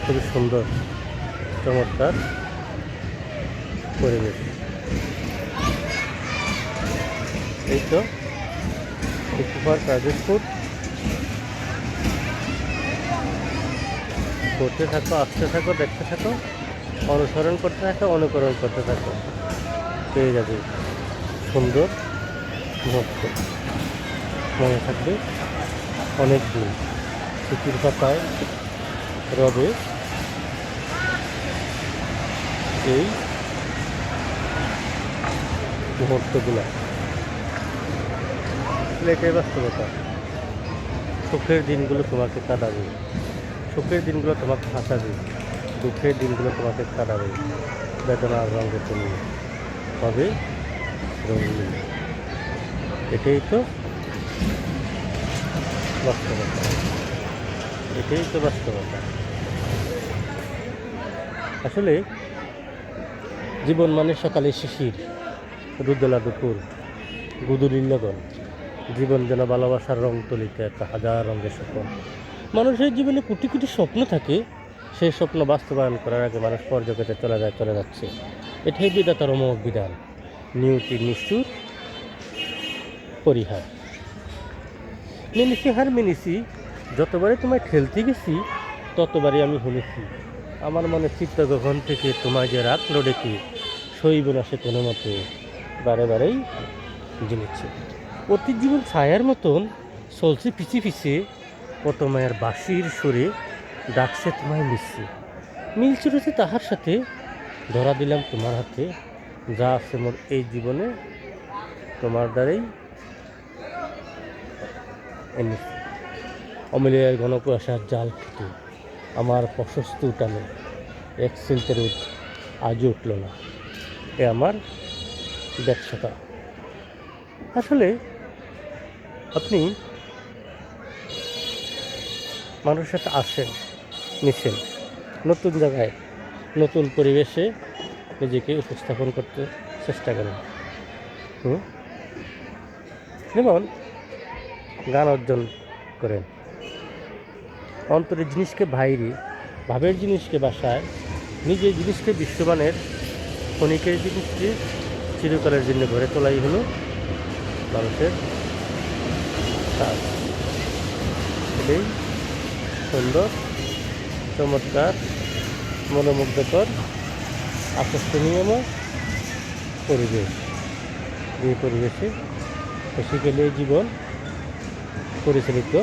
খুবই সুন্দর চমৎকার পরিবেশ। এই তো সুপার প্রাইভেট ফুড। করতে থাকো, আসতে থাকো, দেখতে থাকো, অনুসরণ করতে থাকো, অনুকরণ করতে থাকো, পেয়ে যাবে সুন্দর মুহূর্ত। মনে থাকবে অনেক দিন স্মৃতির পাতায় রবে এই মুহূর্তগুলো। এটাই বাস্তবতা। সুখের দিনগুলো তোমাকে কাঁদাবে, সুখের দিনগুলো তোমাকে হাসাবে, দুঃখের দিনগুলো তোমাকে কাঁদাবে। বেদনার রঙে তুমি হবে রঙিন। এটাই তো বাস্তবতা, এটাই তো বাস্তবতা। আসলে জীবন মানে সকালে শিশির, রুদলা দুপুর, গুদুলির লগন। জীবন যেন ভালোবাসার রং তুলিতে একটা হাজার রঙের স্বপ্ন। মানুষের জীবনে কোটি কোটি স্বপ্ন থাকে, সেই স্বপ্ন বাস্তবায়ন করার আগে মানুষ পরজগতে চলে যাচ্ছে। এটাই বিধাতার অমোঘ বিধান, নিয়তির নিষ্ঠুর পরিহার। মিনিসি হার মিনিসি, যতবারই তোমায় ঠেলতে গেছি ততবারই আমি শুনেছি। আমার মনে চিত্ত গগন থেকে তোমায় যে রাখলো ডেকে, সইব না সে কোনো মতে, বারে বারেই জেনেছে। অতি জীবন ছায়ার মতন চলছে পিছিয়ে পিছিয়ে, কত মায়ের বাঁশির সুরে ডাকছে তোমায় মিশছে। মিল ছুটেছে তাহার সাথে, ধরা দিলাম তোমার হাতে, যা আছে মোর এই জীবনে তোমার দ্বারাই এনেছি। অমিলের ঘনকুয়াশার জাল থেকে আমার প্রশস্ত উঠানে এক সিলতে রোদ আজও উঠল না। এ আমার ব্যর্থতা। আসলে আপনি মানুষের সাথে আসেন, মিশেন, নতুন জায়গায় নতুন পরিবেশে নিজেকে উপস্থাপন করতে চেষ্টা করেন। যেমন গান অর্জন করেন, অন্তরের জিনিসকে বাইরে, ভাবের জিনিসকে বাসায়, নিজের জিনিসকে বিশ্বমানের, ক্ষণিকের জিনিসকে চিরকালের জন্য গড়ে তোলাই হলো মানুষের কাজ। এটাই সুন্দর, চমৎকার, মনোমুগ্ধকর, আকর্ষণীয়ময় পরিবেশ। যে পরিবেশে বেসিক্যালি জীবন পরিচালিত